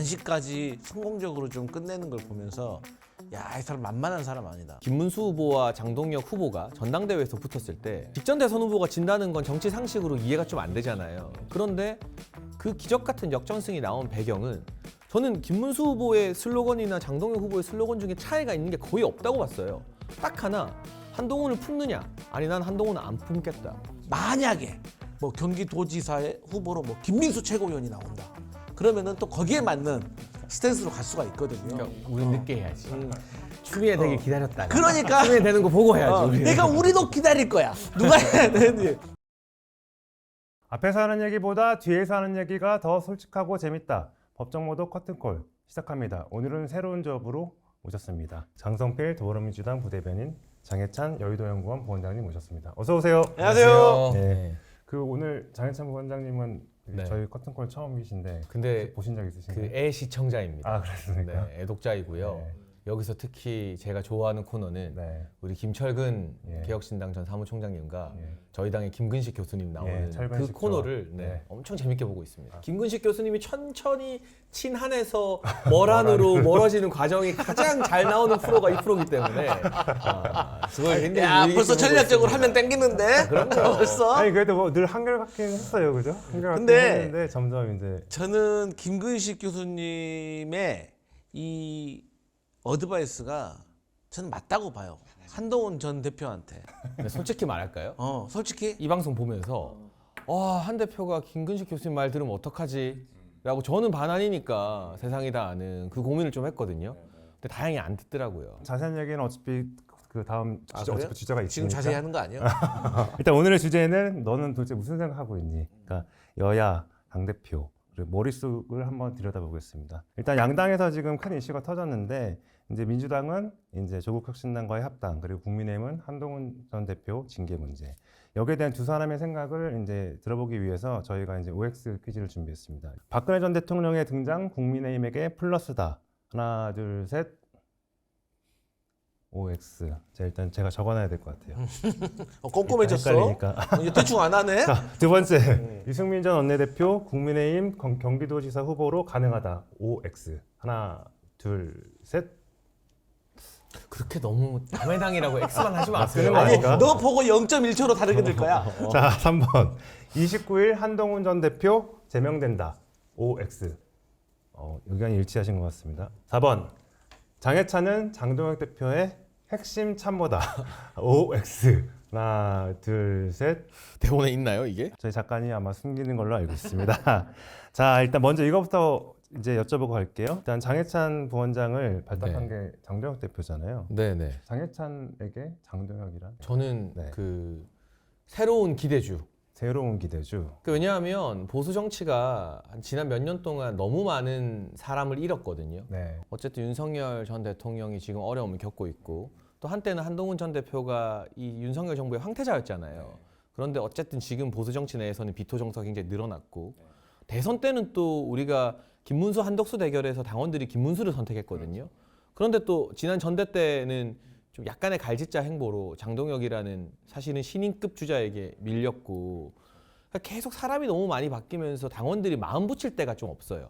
단식까지 성공적으로 좀 끝내는 걸 보면서 야, 이 사람 만만한 사람 아니다. 김문수 후보와 장동혁 후보가 전당대회에서 붙었을 때 직전 대선 후보가 진다는 건 정치 상식으로 이해가 좀 안 되잖아요. 그런데 그 기적 같은 역전승이 나온 배경은 저는 김문수 후보의 슬로건이나 장동혁 후보의 슬로건 중에 차이가 있는 게 거의 없다고 봤어요. 딱 하나, 한동훈을 품느냐? 아니, 난 한동훈은 안 품겠다. 만약에 뭐 경기도지사의 후보로 뭐 김민수 최고위원이 나온다. 그러면은 또 거기에 맞는 스탠스로 갈 수가 있거든요. 우린 늦게 해야지. 추미애 되게 기다렸다가. 그러니까 추미애 되는 거 보고 해야지. 우리는. 내가 우리도 기다릴 거야. 누가 해야 되는지. 앞에서 하는 얘기보다 뒤에서 하는 얘기가 더 솔직하고 재밌다. 법정모드 커튼콜 시작합니다. 오늘은 새로운 조합으로 오셨습니다. 장성필 더불어민주당 부대변인, 장해찬 여의도연구원 부원장님 모셨습니다. 어서 오세요. 안녕하세요. 네. 그 오늘 장해찬 부원장님은 네. 저희 커튼콜 처음이신데 근데 보신 적 있으신가요? 그 애 시청자입니다. 아, 그렇습니까? 네, 애독자이고요. 네. 여기서 특히 제가 좋아하는 코너는 네. 우리 김철근 예. 개혁신당 전 사무총장님과 예. 저희 당의 김근식 교수님 나오는 예, 철근식 그 코너를 조합. 네, 네. 엄청 재밌게 보고 있습니다. 김근식 교수님이 천천히 친한에서 머란으로 멀어지는 과정이 가장 잘 나오는 프로가 이 프로기 때문에 그걸 굉장히 야, 유의 벌써 깊게 보고 전략적으로 있습니다. 하면 땡기는데. 그럼요. 벌써. 아니 그래도 뭐 늘 한결같긴 했어요, 그죠? 한결같긴 근데 했는데 점점 이제 저는 김근식 교수님의 이 어드바이스가 저는 맞다고 봐요. 한동훈 전 대표한테. 근데 솔직히 말할까요? 솔직히 이 방송 보면서 한 대표가 김근식 교수님 말 들으면 어떡하지? 라고 저는 반환이니까 세상이 다 아는 그 고민을 좀 했거든요. 근데 다행히 안 듣더라고요. 자세한 얘기는 어차피 그 다음 주제, 그래요? 어차피 주제가 있으니까 지금 자세히 하는 거 아니에요? 일단 오늘의 주제는 너는 도대체 무슨 생각하고 있니? 그러니까 여야 당대표 그리고 머릿속을 한번 들여다보겠습니다. 일단 양당에서 지금 큰 이슈가 터졌는데 이제 민주당은 이제 조국혁신당과의 합당 그리고 국민의힘은 한동훈 전 대표 징계 문제. 여기에 대한 두 사람의 생각을 이제 들어보기 위해서 저희가 이제 OX 퀴즈를 준비했습니다. 박근혜 전 대통령의 등장 국민의힘에게 플러스다. 하나, 둘, 셋. OX. 자, 일단 제가 적어놔야 될 것 같아요. 꼼꼼해졌어. 헷갈리니까. 이제 대충 안 하네. 자, 두 번째. 유승민 전 원내대표 국민의힘 경기도지사 후보로 가능하다. OX. 하나, 둘, 셋. 그렇게 너무 남의 당이라고 X만 하지 마세요. 거 아니, 아닌가? 너 보고 0.1초로 다르게 될 거야. 자, 3번. 29일 한동훈 전 대표 제명된다. OX. 의견이 일치하신 것 같습니다. 4번. 장해찬은 장동혁 대표의 핵심 참모다. OX. 하나, 둘, 셋. 대본에 있나요 이게? 저희 작가님 아마 숨기는 걸로 알고 있습니다. 자, 일단 먼저 이거부터 이제 여쭤보고 갈게요. 일단 장해찬 부원장을 발탁한 게 장동혁 대표잖아요. 네네. 장해찬에게 장동혁이란 저는 네. 그 새로운 기대주. 새로운 기대주. 왜냐하면 보수 정치가 지난 몇 년 동안 너무 많은 사람을 잃었거든요. 네. 어쨌든 윤석열 전 대통령이 지금 어려움을 겪고 있고 또 한때는 한동훈 전 대표가 이 윤석열 정부의 황태자였잖아요. 그런데 어쨌든 지금 보수 정치 내에서는 비토 정서가 굉장히 늘어났고 대선 때는 또 우리가 김문수 한덕수 대결에서 당원들이 김문수를 선택했거든요. 그런데 또 지난 전대 때는 좀 약간의 갈짓자 행보로 장동혁이라는 사실은 신인급 주자에게 밀렸고 그러니까 계속 사람이 너무 많이 바뀌면서 당원들이 마음 붙일 때가 좀 없어요.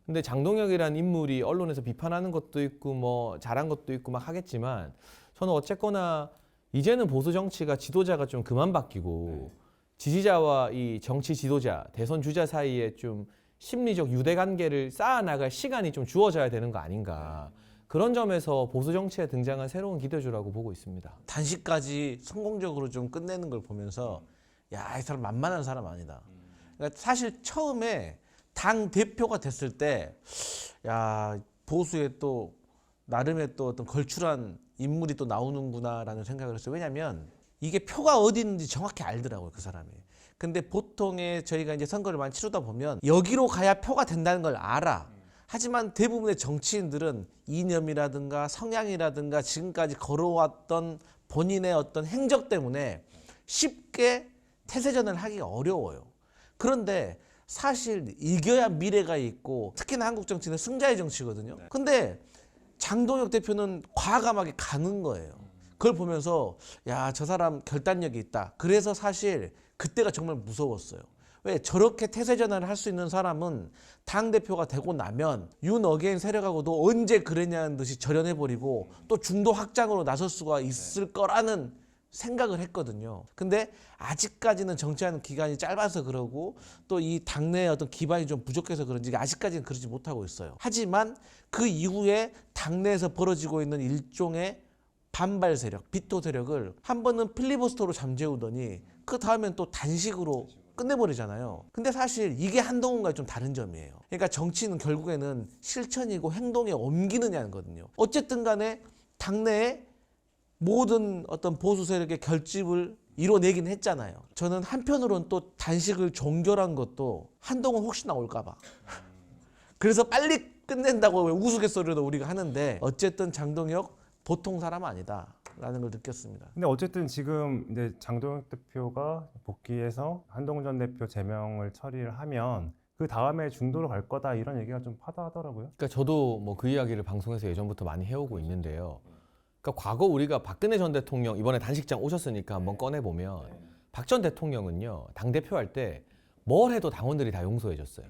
근데 장동혁이라는 인물이 언론에서 비판하는 것도 있고 뭐 잘한 것도 있고 막 하겠지만 저는 어쨌거나 이제는 보수 정치가 지도자가 좀 그만 바뀌고 지지자와 이 정치 지도자, 대선 주자 사이에 좀 심리적 유대 관계를 쌓아나갈 시간이 좀 주어져야 되는 거 아닌가. 그런 점에서 보수 정치에 등장한 새로운 기대주라고 보고 있습니다. 단식까지 성공적으로 좀 끝내는 걸 보면서 야, 이 사람 만만한 사람 아니다. 그러니까 사실 처음에 당 대표가 됐을 때 야, 보수에 또 나름의 또 어떤 걸출한 인물이 또 나오는구나라는 생각을 했어요. 왜냐하면 이게 표가 어디 있는지 정확히 알더라고요, 그 사람이. 근데 보통의 저희가 이제 선거를 많이 치르다 보면 여기로 가야 표가 된다는 걸 알아. 하지만 대부분의 정치인들은 이념이라든가 성향이라든가 지금까지 걸어왔던 본인의 어떤 행적 때문에 쉽게 태세전을 하기가 어려워요. 그런데 사실 이겨야 미래가 있고 특히나 한국 정치는 승자의 정치거든요. 근데 장동혁 대표는 과감하게 가는 거예요. 그걸 보면서 야, 저 사람 결단력이 있다. 그래서 사실 그때가 정말 무서웠어요. 왜 저렇게 태세 전환을 할 수 있는 사람은 당대표가 되고 나면 윤 어게인 세력하고도 언제 그랬냐는 듯이 절연해버리고 또 중도 확장으로 나설 수가 있을 거라는 생각을 했거든요. 근데 아직까지는 정치하는 기간이 짧아서 그러고 또 이 당내의 어떤 기반이 좀 부족해서 그런지 아직까지는 그러지 못하고 있어요. 하지만 그 이후에 당내에서 벌어지고 있는 일종의 반발 세력, 비토 세력을 한 번은 필리버스터로 잠재우더니 그 다음엔 또 단식으로 끝내버리잖아요. 근데 사실 이게 한동훈과 좀 다른 점이에요. 그러니까 정치는 결국에는 실천이고 행동에 옮기느냐는 거거든요. 어쨌든 간에 당내에 모든 어떤 보수 세력의 결집을 이뤄내긴 했잖아요. 저는 한편으로는 또 단식을 종결한 것도 한동훈 혹시 나올까 봐. 그래서 빨리 끝낸다고 우스갯소리로 우리가 하는데 어쨌든 장동혁 보통 사람 아니다라는 걸 느꼈습니다. 근데 어쨌든 지금 이제 장동혁 대표가 복귀해서 한동훈 전 대표 제명을 처리를 하면 그 다음에 중도로 갈 거다 이런 얘기가 좀 파다하더라고요. 그러니까 저도 뭐 그 이야기를 방송에서 예전부터 많이 해오고 있는데요. 그러니까 과거 우리가 박근혜 전 대통령 이번에 단식장 오셨으니까 한번 꺼내보면 박 전 대통령은요 당대표 할 때 뭘 해도 당원들이 다 용서해줬어요.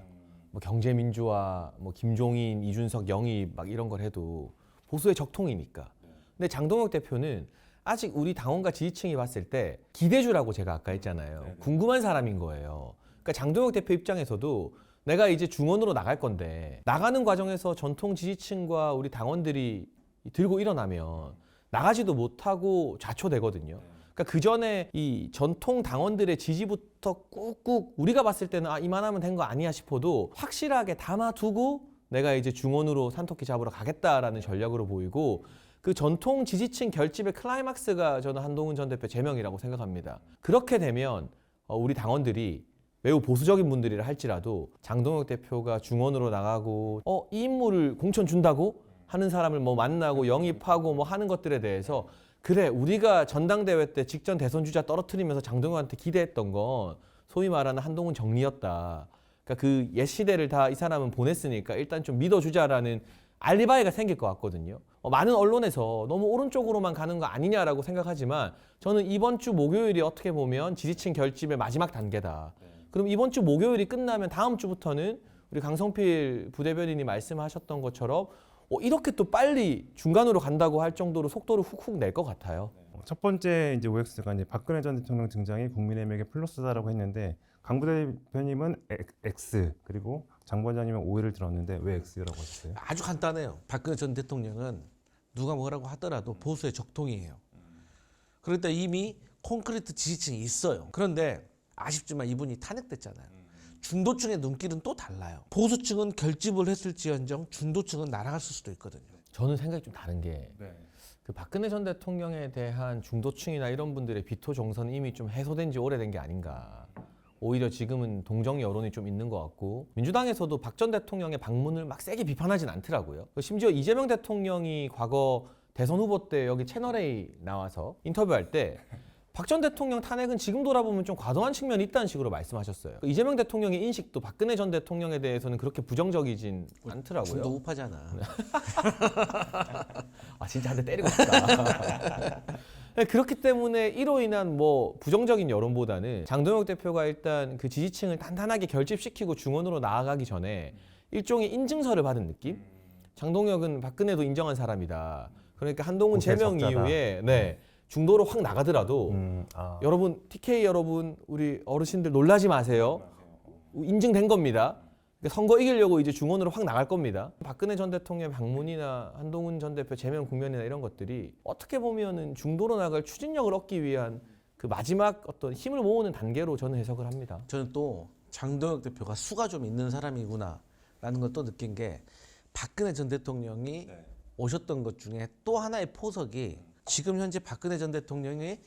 뭐 경제민주화, 뭐 김종인, 이준석, 영입 막 이런 걸 해도 보수의 적통이니까. 근데 장동혁 대표는 아직 우리 당원과 지지층이 봤을 때 기대주라고 제가 아까 했잖아요. 궁금한 사람인 거예요. 그러니까 장동혁 대표 입장에서도 내가 이제 중원으로 나갈 건데 나가는 과정에서 전통 지지층과 우리 당원들이 들고 일어나면 나가지도 못하고 좌초되거든요. 그러니까 그 전에 이 전통 당원들의 지지부터 꾹꾹 우리가 봤을 때는 아 이만하면 된 거 아니야 싶어도 확실하게 담아두고 내가 이제 중원으로 산토끼 잡으러 가겠다라는 전략으로 보이고 그 전통 지지층 결집의 클라이막스가 저는 한동훈 전 대표 제명이라고 생각합니다. 그렇게 되면 우리 당원들이 매우 보수적인 분들이라 할지라도 장동혁 대표가 중원으로 나가고 이 인물을 공천 준다고 하는 사람을 뭐 만나고 영입하고 뭐 하는 것들에 대해서 그래 우리가 전당대회 때 직전 대선 주자 떨어뜨리면서 장동혁한테 기대했던 건 소위 말하는 한동훈 정리였다. 그러니까 그 옛 시대를 다 이 사람은 보냈으니까 일단 좀 믿어주자라는 알리바이가 생길 것 같거든요. 많은 언론에서 너무 오른쪽으로만 가는 거 아니냐라고 생각하지만 저는 이번 주 목요일이 어떻게 보면 지지층 결집의 마지막 단계다. 그럼 이번 주 목요일이 끝나면 다음 주부터는 우리 강성필 부대변인이 말씀하셨던 것처럼 이렇게 또 빨리 중간으로 간다고 할 정도로 속도를 훅훅 낼 것 같아요. 첫 번째 이제 OX가 이제 박근혜 전 대통령 등장이 국민의힘에게 플러스다라고 했는데 강 부대변님은 X 그리고 장 부원장님은 O를 들었는데 왜 X라고 하셨어요? 아주 간단해요. 박근혜 전 대통령은 누가 뭐라고 하더라도 보수의 적통이에요. 그러니까 이미 콘크리트 지지층이 있어요. 그런데 아쉽지만 이분이 탄핵됐잖아요. 중도층의 눈길은 또 달라요. 보수층은 결집을 했을지언정 중도층은 날아갔을 수도 있거든요. 저는 생각이 좀 다른 게 그 박근혜 전 대통령에 대한 중도층이나 이런 분들의 비토 정서는 이미 좀 해소된 지 오래된 게 아닌가. 오히려 지금은 동정 여론이 좀 있는 것 같고 민주당에서도 박 전 대통령의 방문을 막 세게 비판하진 않더라고요. 심지어 이재명 대통령이 과거 대선 후보 때 여기 채널A 나와서 인터뷰할 때 박 전 대통령 탄핵은 지금 돌아보면 좀 과도한 측면이 있다는 식으로 말씀하셨어요. 이재명 대통령의 인식도 박근혜 전 대통령에 대해서는 그렇게 부정적이진 않더라고요. 중도 우파잖아. 아 진짜 한 대 때리고 싶다. 그렇기 때문에 이로 인한 뭐 부정적인 여론보다는 장동혁 대표가 일단 그 지지층을 단단하게 결집시키고 중원으로 나아가기 전에 일종의 인증서를 받은 느낌? 장동혁은 박근혜도 인정한 사람이다. 그러니까 한동훈 제명 이후에 중도로 확 나가더라도 여러분 TK 여러분 우리 어르신들 놀라지 마세요. 인증된 겁니다. 선거 이기려고 이제 중원으로 확 나갈 겁니다. 박근혜 전 대통령의 방문이나 한동훈 전 대표 제명 국면이나 이런 것들이 어떻게 보면은 중도로 나갈 추진력을 얻기 위한 그 마지막 어떤 힘을 모으는 단계로 저는 해석을 합니다. 저는 또 장동혁 대표가 수가 좀 있는 사람이구나라는 걸 또 느낀 게 박근혜 전 대통령이 오셨던 것 중에 또 하나의 포석이 지금 현재 박근혜 전 대통령이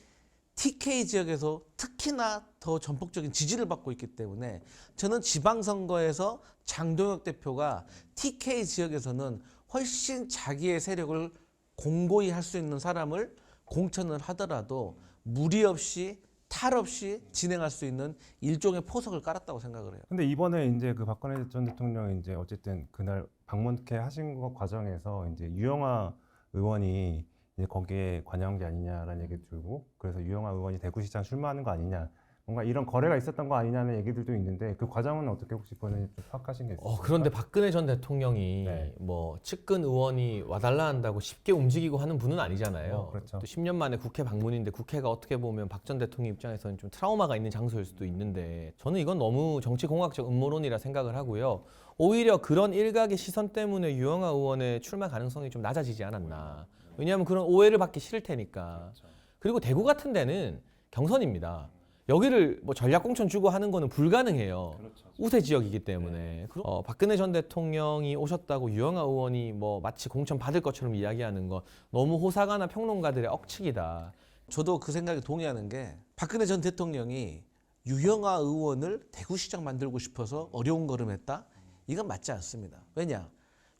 TK 지역에서 특히나 더 전폭적인 지지를 받고 있기 때문에 저는 지방선거에서 장동혁 대표가 TK 지역에서는 훨씬 자기의 세력을 공고히 할 수 있는 사람을 공천을 하더라도 무리 없이 탈 없이 진행할 수 있는 일종의 포석을 깔았다고 생각을 해요. 근데 이번에 이제 그 박근혜 전 대통령이 이제 어쨌든 그날 방문케 하신 것 과정에서 이제 유영아 의원이 이제 거기에 관여한 게 아니냐라는 얘기 들고 그래서 유영아 의원이 대구시장 출마하는 거 아니냐 뭔가 이런 거래가 있었던 거 아니냐는 얘기들도 있는데 그 과정은 어떻게 혹시 본인이 좀 파악하신 게 있어요? 그런데 박근혜 전 대통령이 네. 뭐 측근 의원이 와달라 한다고 쉽게 움직이고 하는 분은 아니잖아요. 그렇죠. 또 10년 만에 국회 방문인데 국회가 어떻게 보면 박 전 대통령 입장에서는 좀 트라우마가 있는 장소일 수도 있는데 저는 이건 너무 정치공학적 음모론이라 생각을 하고요. 오히려 그런 일각의 시선 때문에 유영아 의원의 출마 가능성이 좀 낮아지지 않았나. 왜냐하면 그런 오해를 받기 싫을 테니까. 그리고 대구 같은 데는 경선입니다. 여기를 뭐 전략 공천 주고 하는 거는 불가능해요. 우세 지역이기 때문에. 박근혜 전 대통령이 오셨다고 유영아 의원이 뭐 마치 공천 받을 것처럼 이야기하는 건 너무 호사가나 평론가들의 억측이다. 저도 그 생각에 동의하는 게 박근혜 전 대통령이 유영아 의원을 대구시장 만들고 싶어서 어려운 걸음했다? 이건 맞지 않습니다. 왜냐?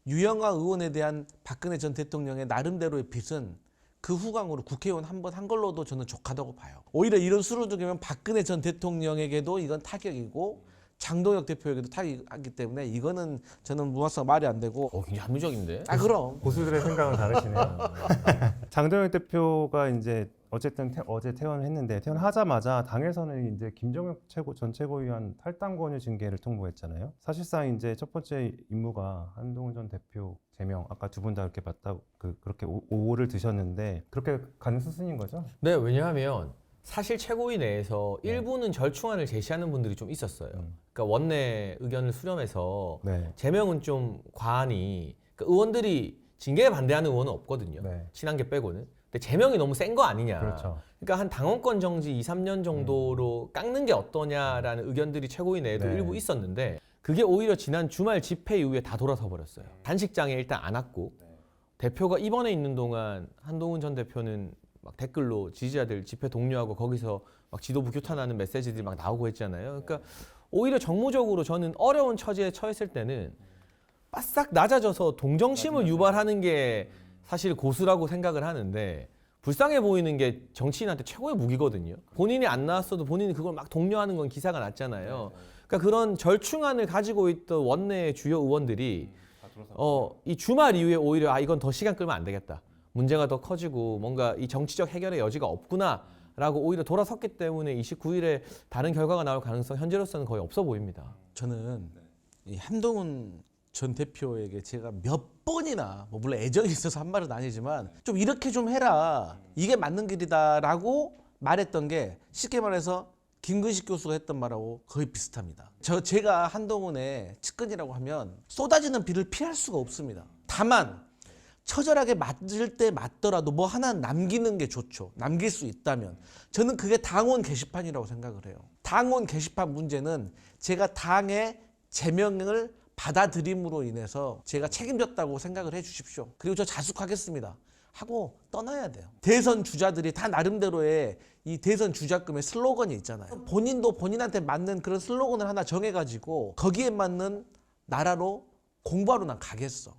유영아 의원에 대한 박근혜 전 대통령의 나름대로의 빚은 그 후광으로 국회의원 한 번 한 걸로도 저는 족하다고 봐요. 오히려 이런 수로 두면 박근혜 전 대통령에게도 이건 타격이고 장동혁 대표에게도 타격이기 때문에 이거는 저는 무화서 말이 안 되고. 굉장히 합리적인데? 그럼. 고수들의 생각은 다르시네요. 장동혁 대표가 이제 어쨌든 어제 퇴원을 했는데 퇴원하자마자 당에서는 이제 김정혁 전 최고위원 탈당권유 징계를 통보했잖아요. 사실상 이제 첫 번째 임무가 한동훈 전 대표 제명, 아까 두 분 다 이렇게 그렇게 오를 드셨는데 그렇게 가는 수순인 거죠? 네, 왜냐하면 사실 최고위 내에서 일부는 절충안을 제시하는 분들이 좀 있었어요. 그러니까 원내 의견을 수렴해서 네. 제명은 좀 과하니 그러니까 의원들이 징계에 반대하는 의원은 없거든요. 네. 친한계 빼고는. 근데 제명이 너무 센 거 아니냐. 그렇죠. 그러니까 한 당원권 정지 2, 3년 정도로 깎는 게 어떠냐라는 의견들이 최고위 내에도 네. 일부 있었는데 그게 오히려 지난 주말 집회 이후에 다 돌아서 버렸어요. 단식장에 일단 안 왔고 대표가 입원해 있는 동안 한동훈 전 대표는 막 댓글로 지지자들 집회 독려하고 거기서 막 지도부 규탄하는 메시지들이 막 나오고 했잖아요. 그러니까 오히려 정무적으로 저는 어려운 처지에 처했을 때는 바싹 낮아져서 동정심을 유발하는 게 사실 고수라고 생각을 하는데 불쌍해 보이는 게 정치인한테 최고의 무기거든요. 본인이 안 나왔어도 본인이 그걸 막 독려하는 건 기사가 났잖아요. 그러니까 그런 절충안을 가지고 있던 원내 주요 의원들이 이 주말 이후에 오히려 이건 더 시간 끌면 안 되겠다. 문제가 더 커지고 뭔가 이 정치적 해결의 여지가 없구나라고 오히려 돌아섰기 때문에 29일에 다른 결과가 나올 가능성 현재로서는 거의 없어 보입니다. 저는 이 한동훈 전 대표에게 제가 몇 번이나 뭐 물론 애정이 있어서 한 말은 아니지만 좀 이렇게 좀 해라. 이게 맞는 길이다라고 말했던 게 쉽게 말해서 김근식 교수가 했던 말하고 거의 비슷합니다. 제가 한동훈의 측근이라고 하면 쏟아지는 비를 피할 수가 없습니다. 다만 처절하게 맞을 때 맞더라도 뭐 하나 남기는 게 좋죠. 남길 수 있다면. 저는 그게 당원 게시판이라고 생각을 해요. 당원 게시판 문제는 제가 당의 제명을 받아들임으로 인해서 제가 책임졌다고 생각을 해 주십시오. 그리고 저 자숙하겠습니다. 하고 떠나야 돼요. 대선 주자들이 다 나름대로의 이 대선 주자금의 슬로건이 있잖아요. 본인도 본인한테 맞는 그런 슬로건을 하나 정해가지고 거기에 맞는 나라로 공부하러 난 가겠어.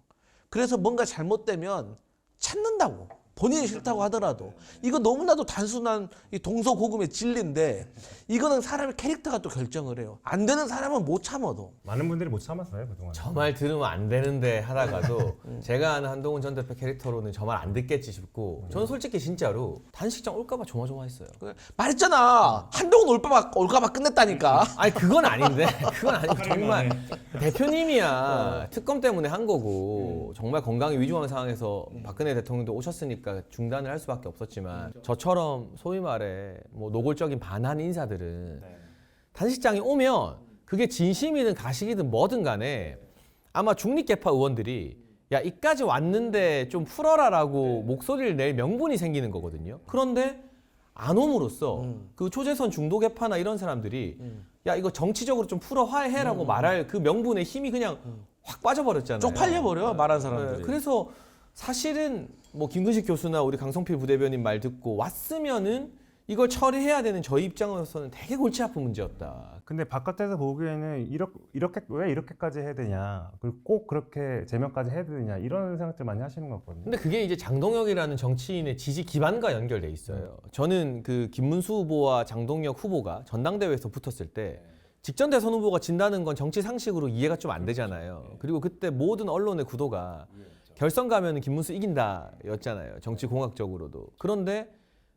그래서 뭔가 잘못되면 찾는다고. 본인이 싫다고 하더라도. 이거 너무나도 단순한 이 동서고금의 진리인데 이거는 사람의 캐릭터가 또 결정을 해요. 안 되는 사람은 못 참아도. 많은 분들이 못 참았어요 그동안. 저 말 들으면 안 되는데 하다가도 제가 아는 한동훈 전 대표 캐릭터로는 저 말 안 듣겠지 싶고 저는 솔직히 진짜로 단식장 올까봐 조마조마했어요. 말했잖아. 한동훈 올까봐 끝냈다니까. 아니 그건 아닌데 그건 아니고 정말 대표님이야 특검 때문에 한 거고 정말 건강이 위중한 상황에서 박근혜 대통령도 오셨으니까 중단을 할 수밖에 없었지만 저처럼 소위 말해 뭐 노골적인 반한 인사들은 단식장에 오면 그게 진심이든 가식이든 뭐든 간에 아마 중립개파 의원들이 야 이까지 왔는데 좀 풀어라라고 목소리를 낼 명분이 생기는 거거든요. 그런데 안 옴으로써 그 초재선 중도개파나 이런 사람들이 야 이거 정치적으로 좀 풀어 화해해라고 말할 그 명분의 힘이 그냥 확 빠져버렸잖아요. 쪽팔려버려 말한 사람들이. 네, 그래서 사실은 뭐 김근식 교수나 우리 강성필 부대변인 말 듣고 왔으면은 이걸 처리해야 되는 저희 입장으로서는 되게 골치 아픈 문제였다. 근데 바깥에서 보기에는 이렇게 왜 이렇게까지 해야 되냐, 그리고 꼭 그렇게 제명까지 해야 되냐 이런 생각들 많이 하시는 것 같거든요. 근데 그게 이제 장동혁이라는 정치인의 지지 기반과 연결돼 있어요. 저는 그 김문수 후보와 장동혁 후보가 전당대회에서 붙었을 때 직전 대선 후보가 진다는 건 정치 상식으로 이해가 좀 안 되잖아요. 그리고 그때 모든 언론의 구도가 결선 가면은 김문수 이긴다였잖아요. 정치 공학적으로도. 그런데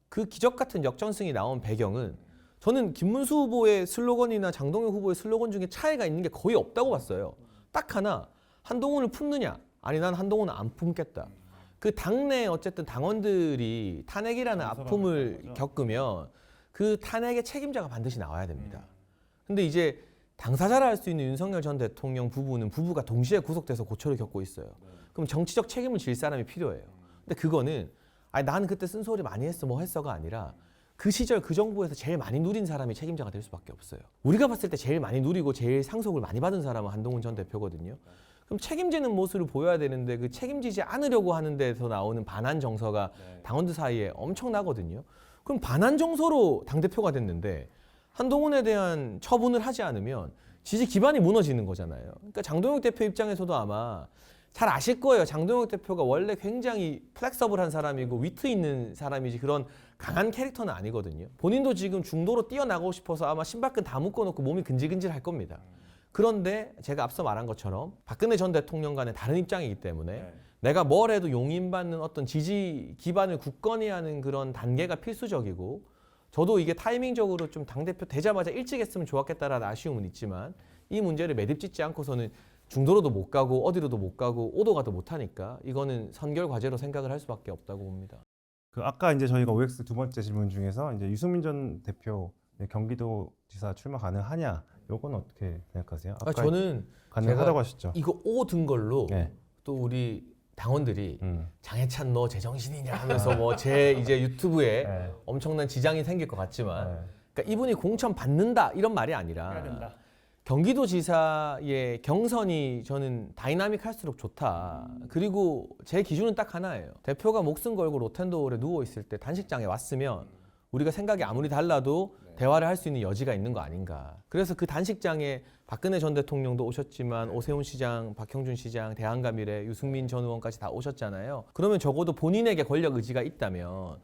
그 기적 같은 역전승이 나온 배경은 저는 김문수 후보의 슬로건이나 장동혁 후보의 슬로건 중에 차이가 있는 게 거의 없다고 봤어요. 딱 하나, 한동훈을 품느냐? 아니 난 한동훈은 안 품겠다. 그 당내 어쨌든 당원들이 탄핵이라는 아픔을 겪으면 그 탄핵의 책임자가 반드시 나와야 됩니다. 근데 이제 당사자라 할 수 있는 윤석열 전 대통령 부부는 부부가 동시에 구속돼서 고초를 겪고 있어요. 그럼 정치적 책임을 질 사람이 필요해요. 근데 그거는 아니 나는 그때 쓴소리 많이 했어 뭐 했어가 아니라 그 시절 그 정부에서 제일 많이 누린 사람이 책임자가 될 수밖에 없어요. 우리가 봤을 때 제일 많이 누리고 제일 상속을 많이 받은 사람은 한동훈 전 대표거든요. 그럼 책임지는 모습을 보여야 되는데 그 책임지지 않으려고 하는 데서 나오는 반한 정서가 당원들 사이에 엄청나거든요. 그럼 반한 정서로 당대표가 됐는데 한동훈에 대한 처분을 하지 않으면 지지 기반이 무너지는 거잖아요. 그러니까 장동혁 대표 입장에서도 아마 잘 아실 거예요. 장동혁 대표가 원래 굉장히 플렉서블한 사람이고 위트 있는 사람이지 그런 강한 캐릭터는 아니거든요. 본인도 지금 중도로 뛰어나가고 싶어서 아마 신발끈 다 묶어놓고 몸이 근질근질할 겁니다. 그런데 제가 앞서 말한 것처럼 박근혜 전 대통령 간의 다른 입장이기 때문에 내가 뭘 해도 용인받는 어떤 지지 기반을 굳건히 하는 그런 단계가 필수적이고 저도 이게 타이밍적으로 좀 당대표 되자마자 일찍 했으면 좋았겠다라는 아쉬움은 있지만 이 문제를 매듭짓지 않고서는 중도로도 못 가고 어디로도 못 가고 오도 가도 못 하니까 이거는 선결 과제로 생각을 할 수밖에 없다고 봅니다. 그 아까 이제 저희가 OX 두 번째 질문 중에서 이제 유승민 전 대표 경기도지사 출마 가능하냐? 요건 어떻게 생각하세요? 아까 저는 가능하다고 하셨죠. 이거 O 든 걸로 네. 또 우리 당원들이 장해찬 너 제정신이냐 하면서 뭐 제 이제 유튜브에 네. 엄청난 지장이 생길 것 같지만 네. 그러니까 이분이 공천 받는다 이런 말이 아니라 경기도지사의 경선이 저는 다이나믹할수록 좋다. 그리고 제 기준은 딱 하나예요. 대표가 목숨 걸고 로텐도홀에 누워 있을 때 단식장에 왔으면 우리가 생각이 아무리 달라도 대화를 할 수 있는 여지가 있는 거 아닌가. 그래서 그 단식장에 박근혜 전 대통령도 오셨지만 오세훈 시장, 박형준 시장, 대한가미래, 유승민 전 의원까지 다 오셨잖아요. 그러면 적어도 본인에게 권력 의지가 있다면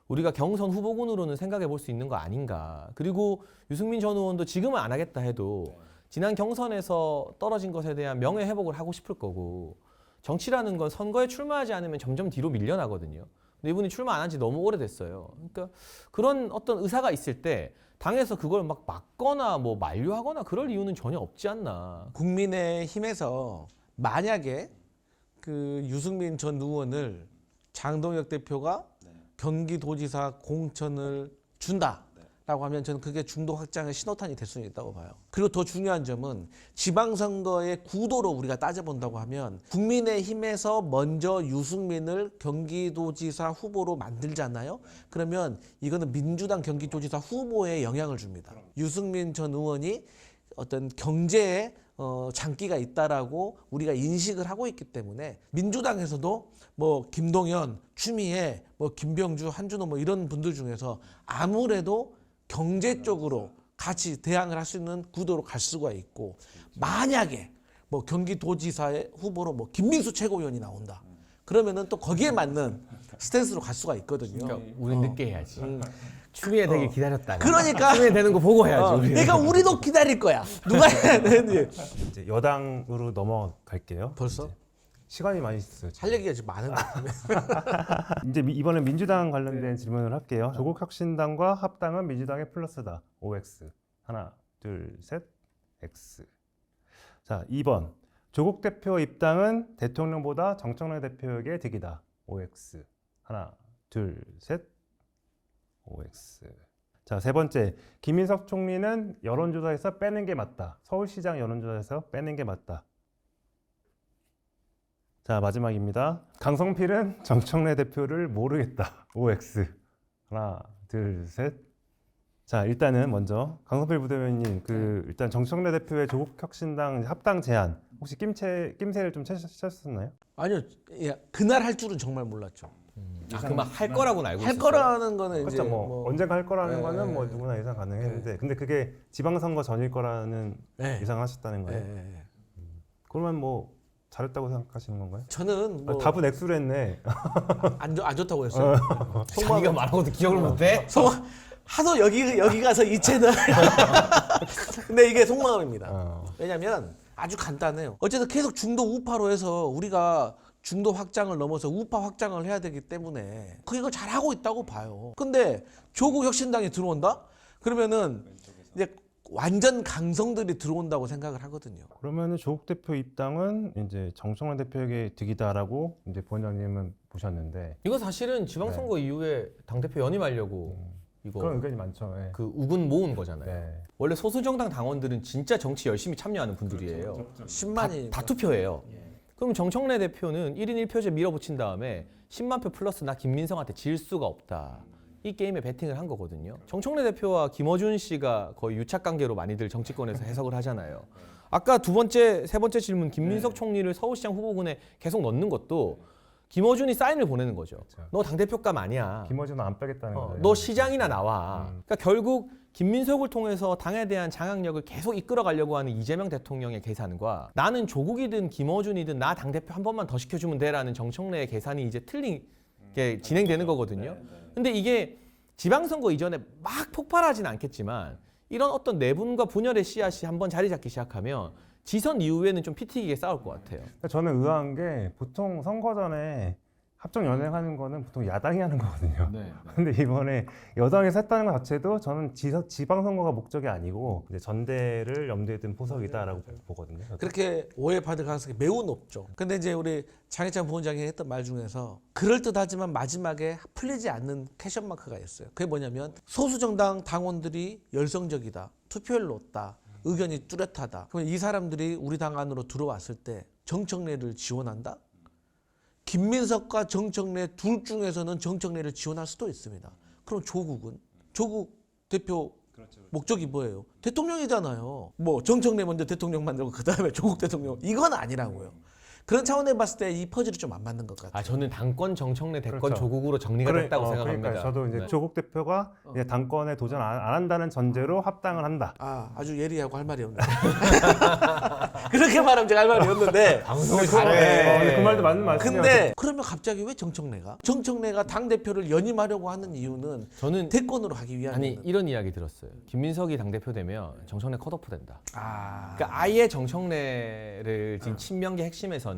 우리가 경선 후보군으로는 생각해 볼 수 있는 거 아닌가. 그리고 유승민 전 의원도 지금은 안 하겠다 해도 지난 경선에서 떨어진 것에 대한 명예 회복을 하고 싶을 거고 정치라는 건 선거에 출마하지 않으면 점점 뒤로 밀려나거든요. 근데 이분이 출마 안 한 지 너무 오래됐어요. 그러니까 그런 어떤 의사가 있을 때 당에서 그걸 막 막거나 뭐 만류하거나 그럴 이유는 전혀 없지 않나. 국민의힘에서 만약에 그 유승민 전 의원을 장동혁 대표가 경기도지사 공천을 준다라고 하면 저는 그게 중도 확장의 신호탄이 될 수는 있다고 봐요. 그리고 더 중요한 점은 지방선거의 구도로 우리가 따져본다고 하면 국민의힘에서 먼저 유승민을 경기도지사 후보로 만들잖아요. 그러면 이거는 민주당 경기도지사 후보에 영향을 줍니다. 유승민 전 의원이 어떤 경제에 장기가 있다라고 우리가 인식을 하고 있기 때문에 민주당에서도 뭐 김동연, 추미애, 뭐 김병주, 한준호 뭐 이런 분들 중에서 아무래도 경제 쪽으로 같이 대항을 할 수 있는 구도로 갈 수가 있고 만약에 뭐 경기도지사의 후보로 뭐 김민수 최고위원이 나온다. 그러면은 또 거기에 맞는 스탠스로 갈 수가 있거든요. 그러니까 우린 늦게 해야지. 추미애 되게 기다렸다가. 그러니까 추미애 되는 거 보고 해야지. 우리는. 그러니까 우리도 기다릴 거야. 누가 해야 되는지. 이제 여당으로 넘어갈게요. 벌써? 이제 시간이 많이 있어요. 지금. 할 얘기가 지금 많은데. 이제 이번엔 민주당 관련된 질문을 할게요. 조국혁신당과 합당은 민주당의 플러스다. OX. 하나, 둘, 셋. X. 자, 2번. 조국 대표 입당은 대통령보다 정청래 대표에게 득이다. OX. 하나, 둘, 셋. OX. 자, 세 번째. 김인석 총리는 여론조사에서 빼는 게 맞다. 서울시장 여론조사에서 빼는 게 맞다. 자, 마지막입니다. 강성필은 정청래 대표를 모르겠다. OX. 하나, 둘, 셋. 자, 일단은 먼저 강성필 부대변인님, 일단 정청래 대표의 조국혁신당 합당 제안 혹시 낌새를 좀 채셨었나요? 아니요, 예, 그날 할 줄은 정말 몰랐죠. 그만 할 거라고는 알고 할 있었어요. 거라는 거는 이제 그렇죠. 뭐 언젠가 할 거라는 네, 거는 뭐 네, 누구나 예상 가능했는데, 근데 그게 지방선거 전일 거라는 네. 예상하셨다는 거예요. 예. 그러면 뭐 잘했다고 생각하시는 건가요? 저는 뭐 답은 X로 했네. 안 좋다고 했어요. 자기가 말하고도 기억을 못해? 하도 여기 가서 이 채널. 근데 이게 속마음입니다. 왜냐면 아주 간단해요. 어쨌든 계속 중도 우파로 해서 우리가 중도 확장을 넘어서 우파 확장을 해야 되기 때문에 그걸 잘하고 있다고 봐요. 근데 조국 혁신당이 들어온다? 그러면은 이제 완전 강성들이 들어온다고 생각을 하거든요. 그러면은 조국 대표 입당은 이제 정청래 대표에게 득이다라고 이제 부원장님은 보셨는데 이거 사실은 지방선거 이후에 당대표 연임하려고 이거 그런 의견이 많죠. 예. 그 우군 모은 거잖아요. 네. 원래 소수정당 당원들은 진짜 정치 열심히 참여하는 분들이에요. 10만이 다 투표해요. 그럼 정청래 대표는 1인 1표제 밀어붙인 다음에 10만 표 플러스 나 김민성한테 질 수가 없다. 이 게임에 베팅을 한 거거든요. 정청래 대표와 김어준 씨가 거의 유착 관계로 많이들 정치권에서 해석을 하잖아요. 아까 두 번째, 세 번째 질문 김민석 총리를 서울시장 후보군에 계속 넣는 것도 김어준이 사인을 보내는 거죠. 너 당대표감 아니야. 김어준은 안 빼겠다는 거예요. 너 시장이나 나와. 그러니까 결국 김민석을 통해서 당에 대한 장악력을 계속 이끌어가려고 하는 이재명 대통령의 계산과 나는 조국이든 김어준이든 나 당대표 한 번만 더 시켜주면 돼라는 정청래의 계산이 이제 틀린 게 진행되는 거거든요. 근데 이게 지방선거 이전에 막 폭발하진 않겠지만 이런 어떤 내분과 분열의 씨앗이 한번 자리 잡기 시작하면 지선 이후에는 좀 피 튀기게 싸울 것 같아요. 저는 의아한 게 보통 선거 전에 합종 연행하는 거는 보통 야당이 하는 거거든요. 근데 이번에 여당에서 했다는 것 자체도 저는 지방선거가 목적이 아니고 이제 전대를 염두에 둔 포석이다라고 보거든요. 저도. 그렇게 오해받을 가능성이 매우 높죠. 근데 이제 우리 장혜찬 부원장이 했던 말 중에서 그럴듯하지만 마지막에 풀리지 않는 캐션 마크가 있어요. 그게 뭐냐면 소수정당 당원들이 열성적이다. 투표율 높다. 의견이 뚜렷하다. 그러면 이 사람들이 우리 당 안으로 들어왔을 때 정청래를 지원한다? 김민석과 정청래 둘 중에서는 정청래를 지원할 수도 있습니다. 그럼 조국은? 조국 대표 목적이 뭐예요? 대통령이잖아요. 뭐 정청래 먼저 대통령 만들고 그 다음에 조국 대통령. 이건 아니라고요. 그런 차원에 봤을 때 이 퍼즐이 좀 안 맞는 것 같아요. 저는 당권 정청래 대권 그렇죠. 조국으로 정리가 됐다고 생각합니다. 그러니까 저도 이제 네. 조국 대표가 이제 당권에 도전 안 한다는 전제로 합당을 한다. 아주 예리하고 할 말이 없네. 그렇게 말하면 제가 할 말이 없는데. 방송을 근데 그 말도 맞는 말씀이에요. 근데 그러면 갑자기 왜 정청래가 당대표를 연임하려고 하는 이유는 저는 대권으로 하기 위함이에요. 아니 이런 이야기 들었어요. 김민석이 당대표 되면 정청래 컷오프 된다. 아. 그러니까 아예 정청래를 지금 친명계 핵심에서는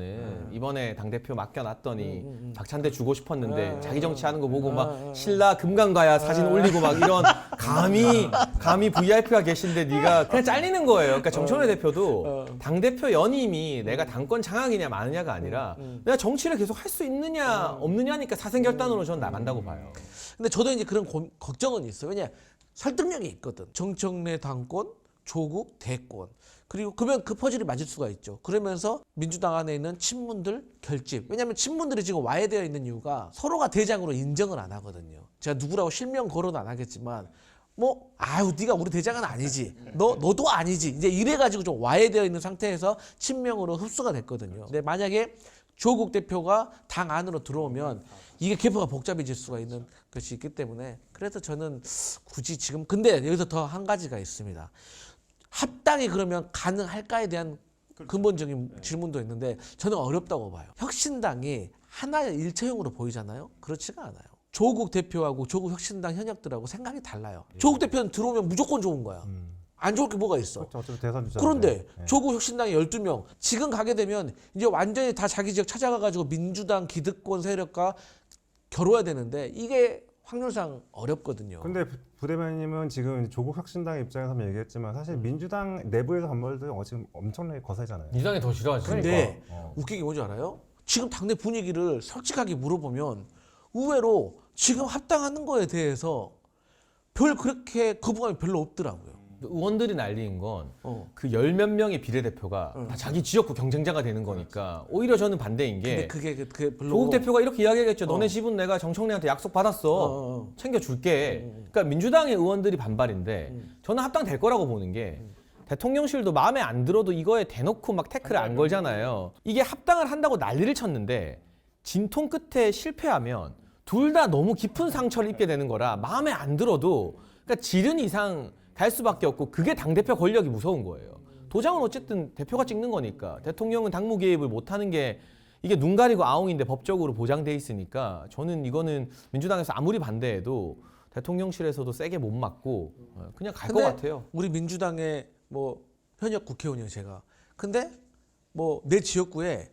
이번에 당대표 맡겨놨더니 박찬대 주고 싶었는데 자기 정치하는 거 보고 막 신라 금강가야 사진 올리고 막 이런 감히 VIP가 계신데 네가 그냥 잘리는 거예요. 그러니까 정청래 대표도 당대표 연임이 내가 당권 장악이냐 마느냐가 아니라 내가 정치를 계속 할 수 있느냐 없느냐니까 사생결단으로 저는 나간다고 봐요. 근데 저도 이제 그런 걱정은 있어요. 왜냐 설득력이 있거든. 정청래 당권, 조국 대권. 그리고 그러면 그 퍼즐이 맞을 수가 있죠. 그러면서 민주당 안에 있는 친문들 결집. 왜냐하면 친문들이 지금 와해되어 있는 이유가 서로가 대장으로 인정을 안 하거든요. 제가 누구라고 실명 거론 안 하겠지만 네가 우리 대장은 아니지. 너도 아니지. 이제 이래가지고 좀 와해되어 있는 상태에서 친명으로 흡수가 됐거든요. 근데 만약에 조국 대표가 당 안으로 들어오면 이게 개표가 복잡해질 수가 있는 것이 있기 때문에 그래서 저는 굳이 지금 근데 여기서 더 한 가지가 있습니다. 합당이 그러면 가능할까에 대한 근본적인 질문도 있는데 저는 어렵다고 봐요. 혁신당이 하나의 일체형으로 보이잖아요. 그렇지가 않아요. 조국 대표하고 조국 혁신당 현역들하고 생각이 달라요. 조국 대표는 들어오면 무조건 좋은 거야. 안 좋을 게 뭐가 있어. 그렇죠. 어차피 대선 주자. 그런데 조국 혁신당이 12명 지금 가게 되면 이제 완전히 다 자기 지역 찾아가가지고 민주당 기득권 세력과 겨뤄야 되는데 이게 확률상 어렵거든요. 근데 부대변인님은 지금 조국 혁신당의 입장에서 한번 얘기했지만 사실 민주당 내부에서 반발도 지금 엄청나게 거세잖아요. 민주당이 더 싫어하지. 근데 웃긴 게 뭔지 알아요? 지금 당내 분위기를 솔직하게 물어보면 의외로 지금 합당하는 거에 대해서 별 그렇게 거부감이 별로 없더라고요. 의원들이 난리인 건 어. 그 열 몇 명의 비례대표가 다 자기 지역구 경쟁자가 되는 거니까 오히려 저는 반대인 게 근데 그게 별로 조국 대표가 이렇게 이야기하겠죠. 너네 집은 내가 정청래한테 약속 받았어. 어. 챙겨줄게. 그러니까 민주당의 의원들이 반발인데 저는 합당될 거라고 보는 게 대통령실도 마음에 안 들어도 이거에 대놓고 막 태클을 안 걸잖아요. 이게 합당을 한다고 난리를 쳤는데 진통 끝에 실패하면 둘 다 너무 깊은 상처를 입게 되는 거라 마음에 안 들어도 그러니까 지른 이상 갈 수밖에 없고 그게 당대표 권력이 무서운 거예요. 도장은 어쨌든 대표가 찍는 거니까 대통령은 당무 개입을 못하는 게 이게 눈 가리고 아웅인데 법적으로 보장돼 있으니까 저는 이거는 민주당에서 아무리 반대해도 대통령실에서도 세게 못 맞고 그냥 갈 것 같아요. 우리 민주당의 현역 국회의원이에요 제가. 근데 내 지역구에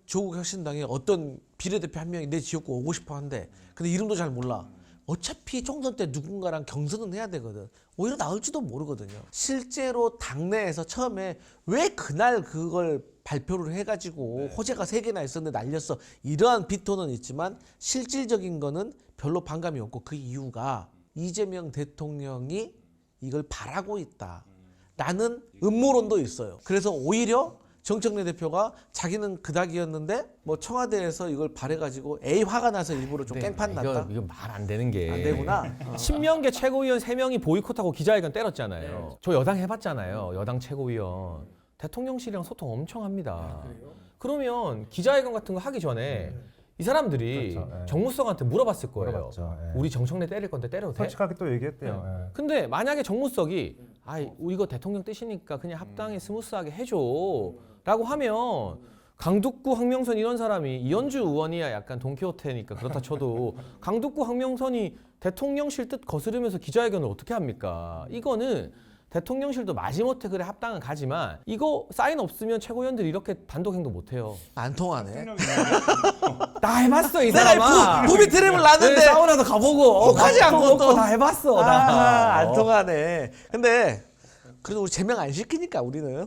조국 혁신당의 어떤 비례대표 한 명이 내 지역구 오고 싶어 한대. 근데 이름도 잘 몰라. 어차피 총선 때 누군가랑 경선은 해야 되거든. 오히려 나올지도 모르거든요. 실제로 당내에서 처음에 왜 그날 그걸 발표를 해가지고 호재가 3개나 있었는데 날렸어. 이러한 비토는 있지만 실질적인 거는 별로 반감이 없고 그 이유가 이재명 대통령이 이걸 바라고 있다. 라는 음모론도 있어요. 그래서 오히려 정청래 대표가 자기는 그닥이었는데 뭐 청와대에서 이걸 바래가지고 에이 화가 나서 일부러 좀 깽판 났다. 이거 말 안 되는 게. 안 되구나. 친명계 최고위원 3명이 보이콧하고 기자회견 때렸잖아요. 저 여당 해봤잖아요. 여당 최고위원. 대통령실이랑 소통 엄청 합니다. 그러면 기자회견 같은 거 하기 전에 이 사람들이 그렇죠. 예. 정무수석한테 물어봤을 거예요. 물어봤죠. 예. 우리 정청래 때릴 건데 때려도 돼? 솔직하게 또 얘기했대요. 예. 근데 만약에 정무수석이 이거 대통령 뜻이니까 그냥 합당에 스무스하게 해줘 라고 하면 강북구 황명선 이런 사람이 이현주 의원이야 약간 돈키호테니까 그렇다 쳐도 강북구 황명선이 대통령실 뜻 거스르면서 기자회견을 어떻게 합니까? 이거는 대통령실도 마지못해 그래 합당은 가지만 이거 사인 없으면 최고위원들이 이렇게 단독 행동 못해요. 안 통하네. 다 해봤어 이 내가 사람아. 부비 트랩을 놨는데 네, 사우나도 가보고 혹하지 않고 또. 다 해봤어. 나. 안 통하네. 근데 그래도 우리 제명 안 시키니까 우리는.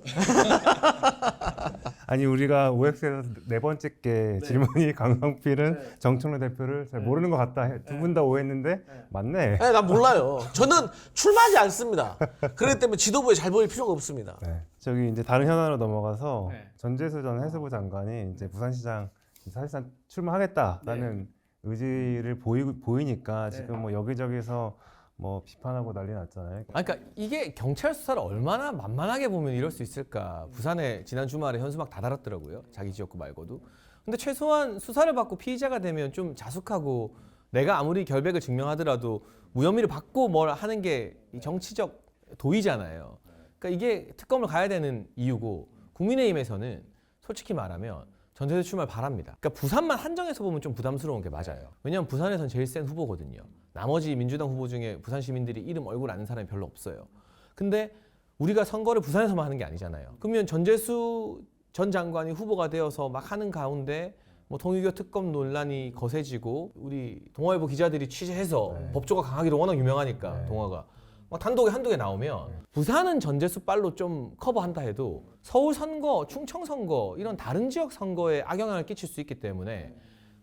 아니 우리가 OX에서 4번째 게 질문이 강성필은 정청래 대표를 잘 모르는 것 같다. 두 분 다 오해했는데 맞네. 네, 난 몰라요. 저는 출마하지 않습니다. 그렇기 때문에 지도부에 잘 보일 필요가 없습니다. 네. 저기 이제 다른 현안으로 넘어가서 전재수 전 해수부 장관이 이제 부산시장 사실상 출마하겠다라는 의지를 보이니까 지금 뭐 여기저기서 뭐 비판하고 난리 났잖아요. 그러니까 이게 경찰 수사를 얼마나 만만하게 보면 이럴 수 있을까. 부산에 지난 주말에 현수막 다 달았더라고요. 자기 지역구 말고도. 근데 최소한 수사를 받고 피의자가 되면 좀 자숙하고 내가 아무리 결백을 증명하더라도 무혐의를 받고 뭘 하는 게 이 정치적 도의잖아요. 그러니까 이게 특검을 가야 되는 이유고 국민의힘에서는 솔직히 말하면 전재수 출마를 바랍니다. 그러니까 부산만 한정해서 보면 좀 부담스러운 게 맞아요. 왜냐하면 부산에선 제일 센 후보거든요. 나머지 민주당 후보 중에 부산 시민들이 이름 얼굴 아는 사람이 별로 없어요. 근데 우리가 선거를 부산에서만 하는 게 아니잖아요. 그러면 전재수 전 장관이 후보가 되어서 막 하는 가운데 뭐 통일교 특검 논란이 거세지고 우리 동아일보 기자들이 취재해서 법조가 강하기로 워낙 유명하니까 동아가 막 단독에 한두 개 나오면 부산은 전재수 빨로 좀 커버한다 해도 서울 선거, 충청 선거 이런 다른 지역 선거에 악영향을 끼칠 수 있기 때문에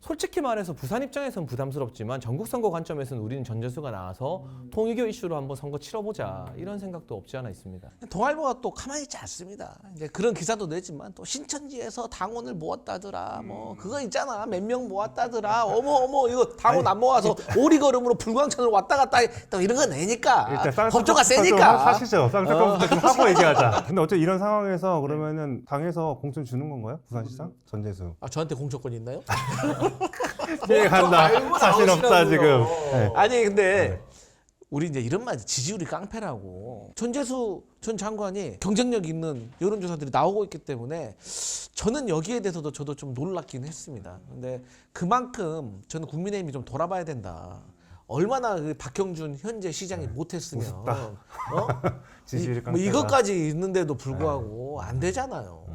솔직히 말해서 부산 입장에서는 부담스럽지만 전국 선거 관점에서는 우리는 전재수가 나와서 통일교 이슈로 한번 선거 치러보자 이런 생각도 없지 않아 있습니다. 동아일보가 또 가만히 있지 않습니다. 이제 그런 기사도 내지만 또 신천지에서 당원을 모았다더라. 뭐 그거 있잖아. 몇 명 모았다더라. 어머 이거 당원 안 모아서 오리걸음으로 불광천을 왔다 갔다 또 이런 거 내니까 법조가 세니까. 사시죠. 쌍꺼풀부터 좀 하고 얘기하자. 근데 어째 이런 상황에서 그러면은 당에서 공천 주는 건가요? 부산시장 전재수. 아 저한테 공천권이 있나요? 피해간다. 자신 없다 지금. 네. 아니 근데 우리 이제 이런 말 지지율이 깡패라고. 전재수 전 장관이 경쟁력 있는 여론조사들이 나오고 있기 때문에 저는 여기에 대해서도 저도 좀 놀랍긴 했습니다. 근데 그만큼 저는 국민의힘이 좀 돌아봐야 된다. 얼마나 그 박형준 현재 시장이 못했으면 지지율이 뭐 깡패다. 이것까지 있는데도 불구하고 안 되잖아요.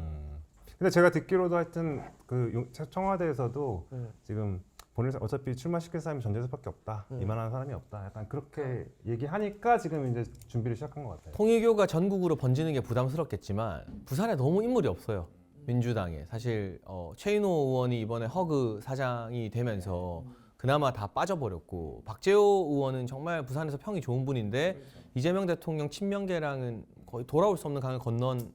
근데 제가 듣기로도 하여튼 그 청와대에서도 지금 본인 어차피 출마시킬 사람이 전재수밖에 없다. 이만한 사람이 없다. 약간 그렇게 얘기하니까 지금 이제 준비를 시작한 것 같아요. 통일교가 전국으로 번지는 게 부담스럽겠지만 부산에 너무 인물이 없어요. 민주당에 사실 최인호 의원이 이번에 허그 사장이 되면서 그나마 다 빠져버렸고 박재호 의원은 정말 부산에서 평이 좋은 분인데 이재명 대통령 친명계랑은 거의 돌아올 수 없는 강을 건넌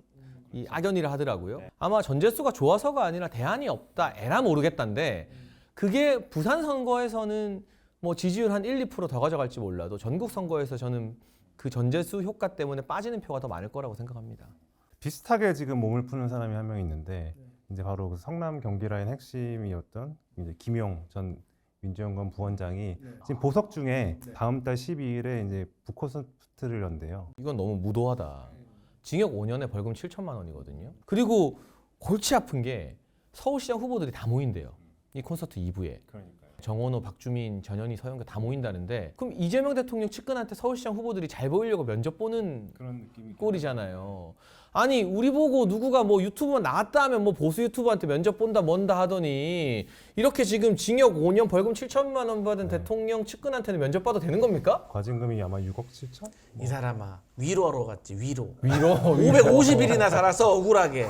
이 악연이라 하더라고요. 아마 전재수가 좋아서가 아니라 대안이 없다 에라 모르겠다인데 그게 부산 선거에서는 뭐 지지율 한 1, 2% 더 가져갈지 몰라도 전국 선거에서 저는 그 전재수 효과 때문에 빠지는 표가 더 많을 거라고 생각합니다. 비슷하게 지금 몸을 푸는 사람이 한 명 있는데 이제 바로 그 성남 경기 라인 핵심이었던 이제 김용 전 민주연구원 부원장이 지금 보석 중에 다음 달 12일에 이제 북콘서트를 연대요. 이건 너무 무도하다. 징역 5년에 벌금 7천만 원이거든요. 그리고 골치 아픈 게 서울시장 후보들이 다 모인대요. 이 콘서트 2부에. 정원호, 박주민, 전현희, 서영교 다 모인다는데 그럼 이재명 대통령 측근한테 서울시장 후보들이 잘 보이려고 면접 보는 그런 느낌이 꼴이잖아요. 아니 우리 보고 누구가 뭐 유튜브만 나왔다 하면 뭐 보수 유튜버한테 면접 본다 뭔다 하더니 이렇게 지금 징역 5년 벌금 7천만 원 받은 대통령 측근한테는 면접 봐도 되는 겁니까? 과징금이 아마 6억 7천? 이 사람아 위로하러 갔지 위로. 위로 550일이나 살아서 억울하게.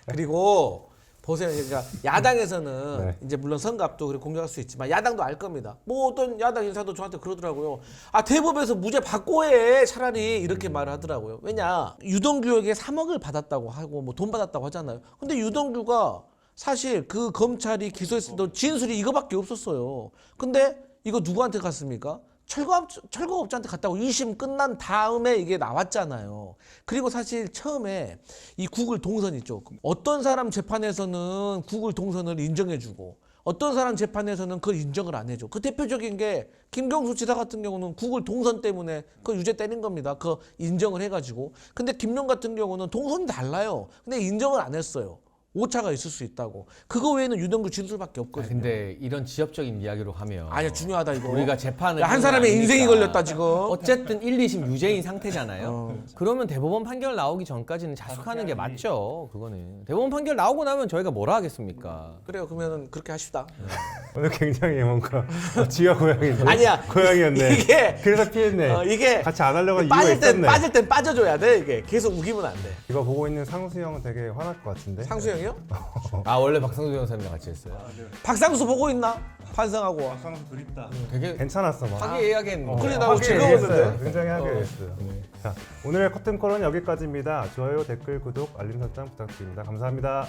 그리고 보세요. 그러니까 야당에서는 네. 이제 물론 선거 앞도 그렇게 공격할 수 있지만 야당도 알 겁니다. 뭐 어떤 야당 인사도 저한테 그러더라고요. 아 대법에서 무죄 받고 해 차라리 이렇게 말을 하더라고요. 왜냐 유동규에게 3억을 받았다고 하고 뭐 돈 받았다고 하잖아요. 근데 유동규가 사실 그 검찰이 기소했을 때 진술이 이거밖에 없었어요. 근데 이거 누구한테 갔습니까? 철거업자한테 갔다고 2심 끝난 다음에 이게 나왔잖아요. 그리고 사실 처음에 이 구글 동선 있죠. 어떤 사람 재판에서는 구글 동선을 인정해주고 어떤 사람 재판에서는 그걸 인정을 안 해줘. 그 대표적인 게 김경수 지사 같은 경우는 구글 동선 때문에 그 유죄 때린 겁니다. 그 인정을 해가지고. 근데 김용 같은 경우는 동선이 달라요. 근데 인정을 안 했어요. 오차가 있을 수 있다고. 그거 외에는 유동규 진술밖에 없거든요. 근데 이런 지엽적인 이야기로 하면 아니야 중요하다 이거. 우리가 재판을 한 하는 거 사람의 아닙니까? 인생이 걸렸다 지금. 어쨌든 1, 2심 유죄인 상태잖아요. 그러면 대법원 판결 나오기 전까지는 자숙하는 게 맞죠. 그거는 대법원 판결 나오고 나면 저희가 뭐라 하겠습니까? 그래요. 그러면은 그렇게 하십시다. 오늘 굉장히 뭔가 지하 고양이인데 아니야. 고양이였네. 이게 그래서 피했네. 이게 같이 안 하려고 한 이유가 빠질 있었네. 땐 빠져줘야 돼. 이게 계속 우기면 안 돼. 이거 보고 있는 상수 형은 되게 화날 것 같은데. 상수 형이요? 아 원래 박상수 변호사님과 같이 했어요. 박상수 보고 있나? 판성하고. 상수 그립다. 되게 괜찮았어 막. 화기애애하겠는데. 그래, 나 즐거웠는데. 굉장히 하게했어요. 자, 오늘의 커튼콜은 여기까지입니다. 좋아요, 댓글, 구독, 알림 설정 부탁드립니다. 감사합니다.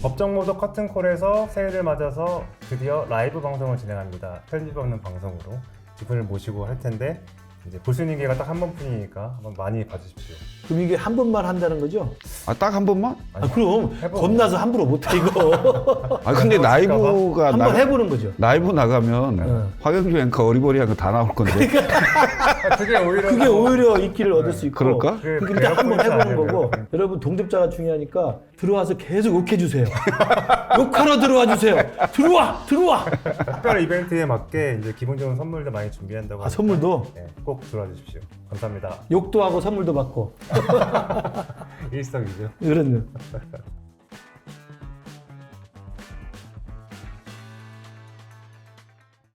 법정모도 커튼콜에서 새해를 맞아서 드디어 라이브 방송을 진행합니다. 편집 없는 방송으로 두 분을 모시고 할 텐데 이제 보수님 기회가 딱 한 번뿐이니까 한번 많이 봐주십시오. 그럼 이게 한 번만 한다는 거죠? 아, 딱 한 번만? 아, 그럼 해보고. 겁나서 함부로 못해 이거. 아, 근데 라이브가 한번 해보는 거죠. 라이브 나가면 화경주 앵커 어리버리한 거 다 나올 건데. 그게 오히려 그게 오히려 인기를 얻을 수 있고. 그럴까? 그러니까 일단 한번 해보는 거고. 여러분 동접자가 중요하니까 들어와서 계속 욕해 주세요. 욕하러 들어와 주세요. 들어와. 특별 이벤트에 맞게 이제 기본적인 선물도 많이 준비한다고. 아 하니까, 선물도 네, 꼭 들어와 주십시오. 감사합니다. 욕도 하고 선물도 받고. 일석이조. 그렇네.